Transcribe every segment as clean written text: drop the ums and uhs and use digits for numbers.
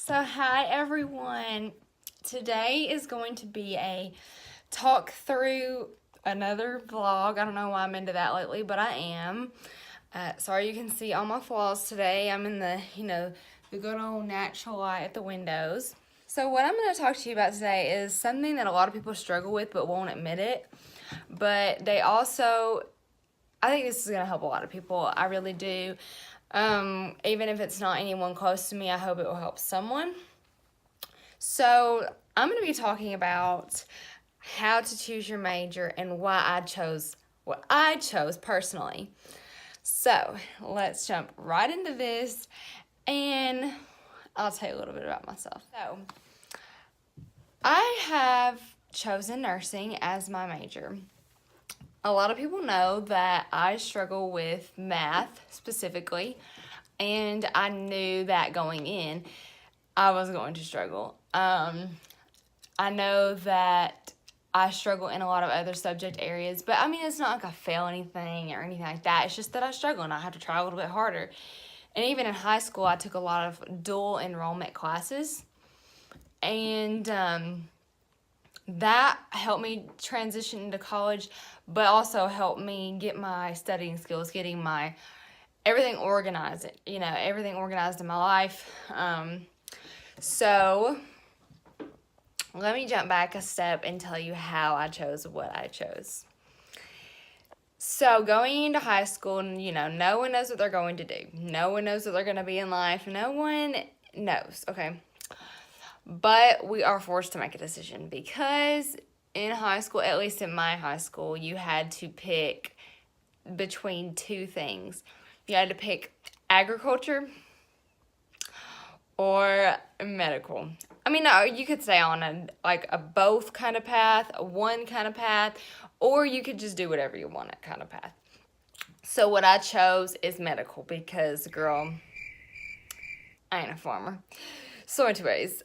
So hi everyone. Today is going to be a talk through another vlog. I don't know why I'm into that lately, but I am. Sorry you can see all my flaws today. I'm in the, the good old natural light at the windows. So what I'm going to talk to you about today is something that a lot of people struggle with but won't admit it. But I think this is going to help a lot of people. I really do. Even if it's not anyone close to me, I hope it will help someone. So I'm going to be talking about how to choose your major and why I chose what I chose personally. So let's jump right into this and I'll tell you a little bit about myself. So I have chosen nursing as my major. A lot of people know that I struggle with math specifically, and I knew that going in, I was going to struggle. I know that I struggle in a lot of other subject areas, but I mean, it's not like I fail anything or anything like that. It's just that I struggle and I have to try a little bit harder. And even in high school, I took a lot of dual enrollment classes, and that helped me transition into college, but also helped me get my studying skills, getting my everything organized, everything organized in my life. So let me jump back a step and tell you how I chose what I chose. So going into high school, no one knows what they're going to do. No one knows what they're going to be in life. No one knows, okay? But we are forced to make a decision because in high school, at least in my high school, you had to pick between two things. You had to pick agriculture or medical. I mean, no, you could stay on a both kind of path, a one kind of path, or you could just do whatever you want kind of path. So what I chose is medical because, girl, I ain't a farmer. So anyways,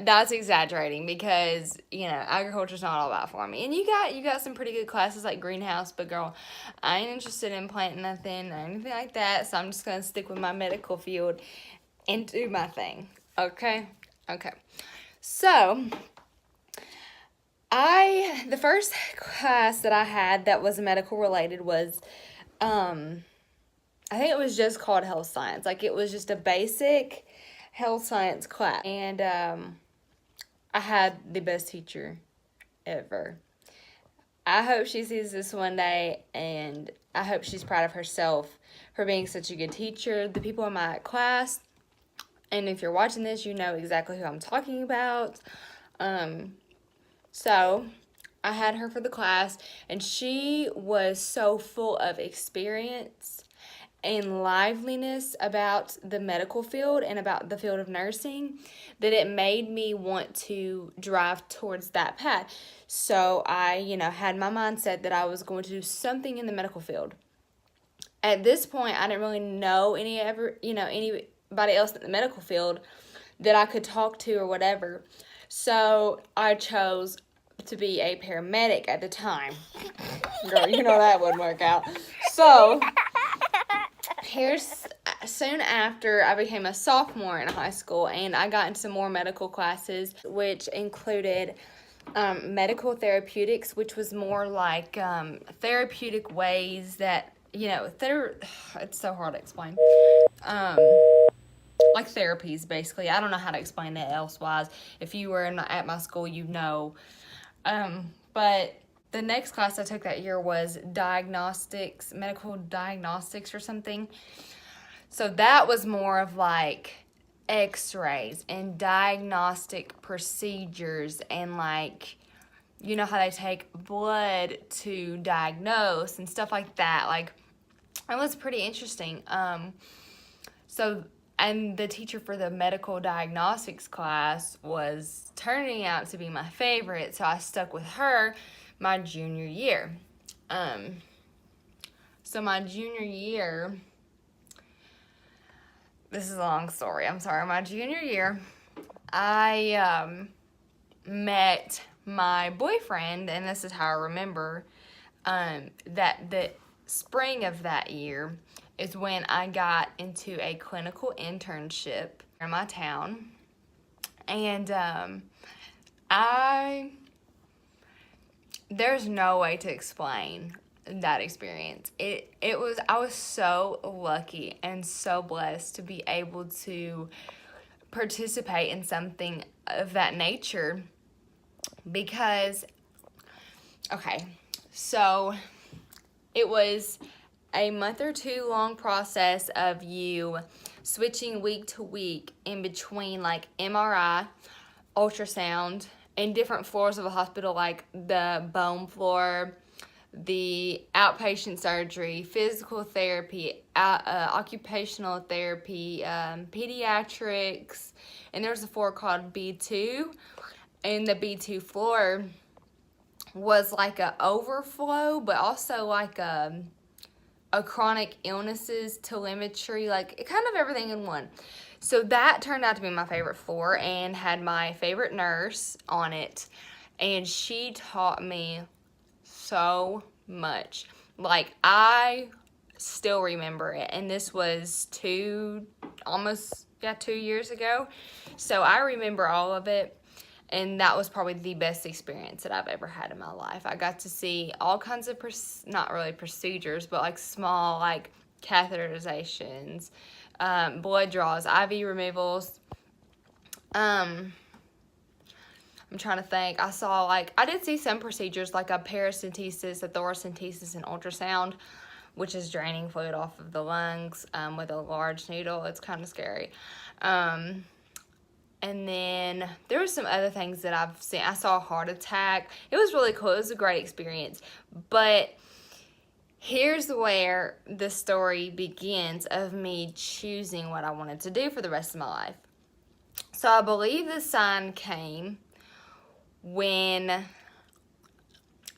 that's exaggerating because, agriculture's not all about farming. And you got some pretty good classes like greenhouse, but girl, I ain't interested in planting nothing or anything like that, so I'm just going to stick with my medical field and do my thing. Okay? Okay. So, the first class that I had that was medical related was, I think it was just called health science. Like, it was just a basic health science class. And I had the best teacher ever. I hope she sees this one day, and I hope she's proud of herself for being such a good teacher. The people in my class, and if you're watching this, you know exactly who I'm talking about. So I had her for the class, and she was so full of experience and liveliness about the medical field and about the field of nursing that it made me want to drive towards that path. So I, had my mindset that I was going to do something in the medical field. At this point, I didn't really know anybody else in the medical field that I could talk to or whatever. So I chose to be a paramedic at the time. Girl, that wouldn't work out. So soon after I became a sophomore in high school, and I got into some more medical classes, which included medical therapeutics, which was more like therapeutic ways that, it's so hard to explain. Like therapies, basically. I don't know how to explain it elsewise. If you were at my school, you know. But the next class I took that year was diagnostics, medical diagnostics or something. So that was more of like x-rays and diagnostic procedures and like, how they take blood to diagnose and stuff like that. Like, it was pretty interesting. And the teacher for the medical diagnostics class was turning out to be my favorite, so I stuck with her my junior year. So my junior year, this is a long story, I'm sorry. My junior year, I met my boyfriend, and this is how I remember, that the spring of that year, is when I got into a clinical internship in my town. And there's no way to explain that experience. I was so lucky and so blessed to be able to participate in something of that nature, because, okay, so it was a month or two long process of you switching week to week in between like MRI, ultrasound, and different floors of a hospital, like the bone floor, the outpatient surgery, physical therapy, occupational therapy, pediatrics, and there's a floor called B2, and the B2 floor was like a overflow, but also like a chronic illnesses telemetry, like kind of everything in one. So that turned out to be my favorite floor and had my favorite nurse on it, and she taught me so much. Like, I still remember it, and this was 2 years ago, so I remember all of it, and that was probably the best experience that I've ever had in my life. I got to see all kinds of not really procedures, but like small, like catheterizations, blood draws, IV removals. I'm trying to think. I did see some procedures like a paracentesis, a thoracentesis, and ultrasound, which is draining fluid off of the lungs with a large needle. It's kind of scary. And then there were some other things that I've seen. I saw a heart attack. It was really cool. It was a great experience. But here's where the story begins of me choosing what I wanted to do for the rest of my life. So I believe the sign came when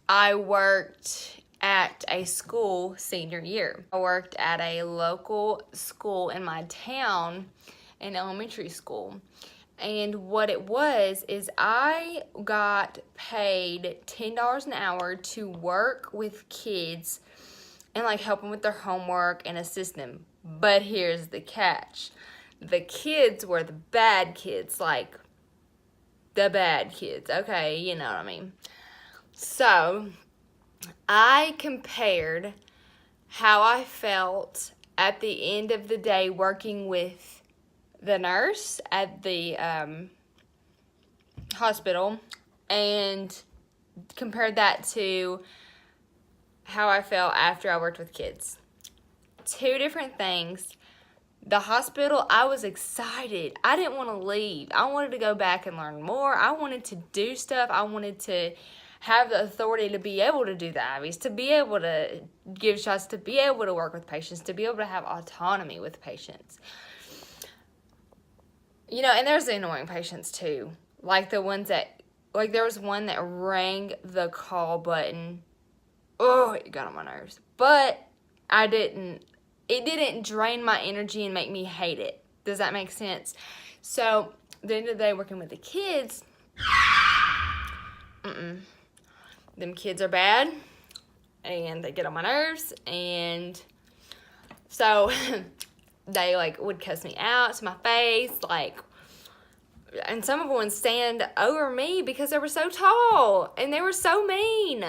I worked at a school senior year. I worked at a local school in my town, an elementary school. And what it was is I got paid $10 an hour to work with kids and like help them with their homework and assist them. But here's the catch. The kids were the bad kids, like the bad kids, okay, you know what I mean. So I compared how I felt at the end of the day working with the nurse at the hospital, and compared that to how I felt after I worked with kids. Two different things. The hospital, I was excited. I didn't want to leave. I wanted to go back and learn more. I wanted to do stuff. I wanted to have the authority to be able to do the IVs, to be able to give shots, to be able to work with patients, to be able to have autonomy with patients. You know, and there's the annoying patients too. Like the ones that, like there was one that rang the call button. Oh, it got on my nerves. But it didn't drain my energy and make me hate it. Does that make sense? So, at the end of the day, working with the kids, them kids are bad, and they get on my nerves, and so they like would cuss me out to my face, like, and some of them would stand over me because they were so tall, and they were so mean.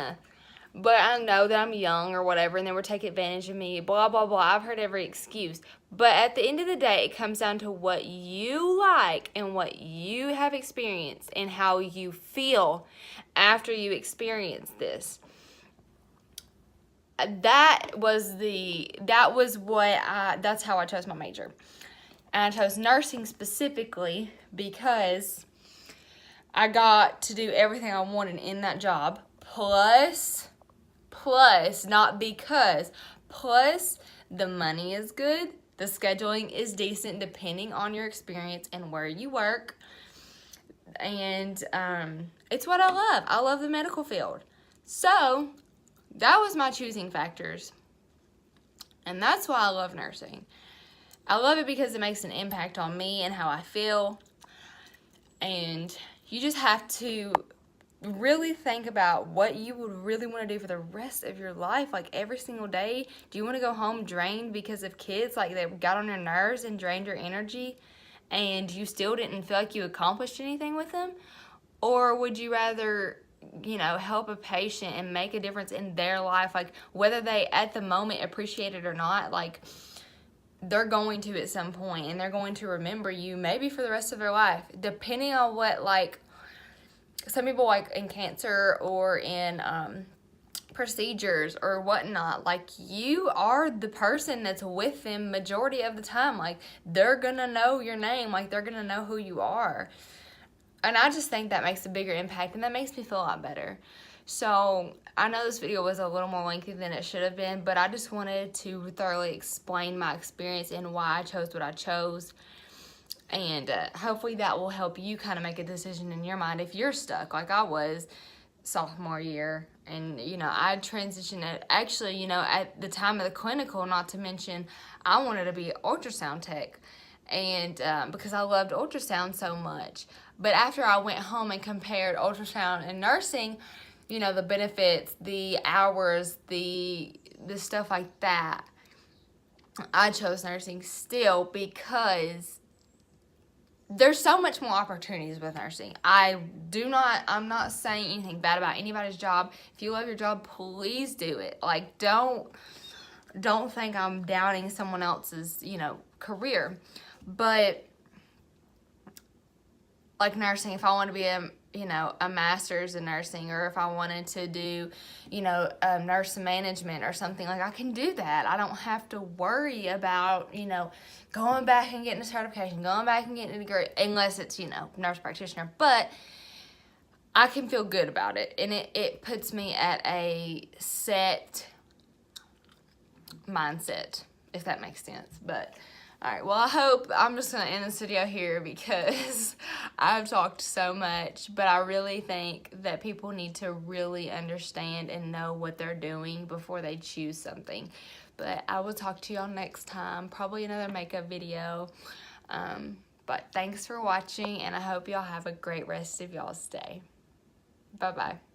But I know that I'm young or whatever, and they would take advantage of me, blah, blah, blah. I've heard every excuse. But at the end of the day, it comes down to what you like and what you have experienced and how you feel after you experience this. That's how I chose my major. And I chose nursing specifically because I got to do everything I wanted in that job, plus, not because, plus the money is good, the scheduling is decent depending on your experience and where you work, and it's what I love. I love the medical field. So that was my choosing factors, and that's why I love nursing. I love it because it makes an impact on me and how I feel, and you just have to really think about what you would really want to do for the rest of your life, like every single day. Do you want to go home drained because of kids, like they got on your nerves and drained your energy, and you still didn't feel like you accomplished anything with them? Or would you rather, help a patient and make a difference in their life, like whether they at the moment appreciate it or not, like they're going to at some point, and they're going to remember you maybe for the rest of their life, depending on what, like, some people, like in cancer or in procedures or whatnot, like you are the person that's with them majority of the time. Like they're gonna know your name, like they're gonna know who you are. And I just think that makes a bigger impact, and that makes me feel a lot better. So I know this video was a little more lengthy than it should have been, but I just wanted to thoroughly explain my experience and why I chose what I chose. And hopefully that will help you kind of make a decision in your mind if you're stuck like I was sophomore year. And, I transitioned actually, at the time of the clinical, not to mention, I wanted to be an ultrasound tech. And because I loved ultrasound so much. But after I went home and compared ultrasound and nursing, the benefits, the hours, the stuff like that, I chose nursing still because there's so much more opportunities with nursing. I'm not saying anything bad about anybody's job. If you love your job, please do it. Like, don't think I'm doubting someone else's, career. But, like nursing, if I want to be a master's in nursing, or if I wanted to do, nurse management or something, like I can do that. I don't have to worry about, going back and getting a certification, going back and getting a degree, unless it's, nurse practitioner. But I can feel good about it, and it puts me at a set mindset, if that makes sense. But alright, well, I'm just going to end this video here because I've talked so much, but I really think that people need to really understand and know what they're doing before they choose something. But I will talk to y'all next time, probably another makeup video. But thanks for watching, and I hope y'all have a great rest of y'all's day. Bye-bye.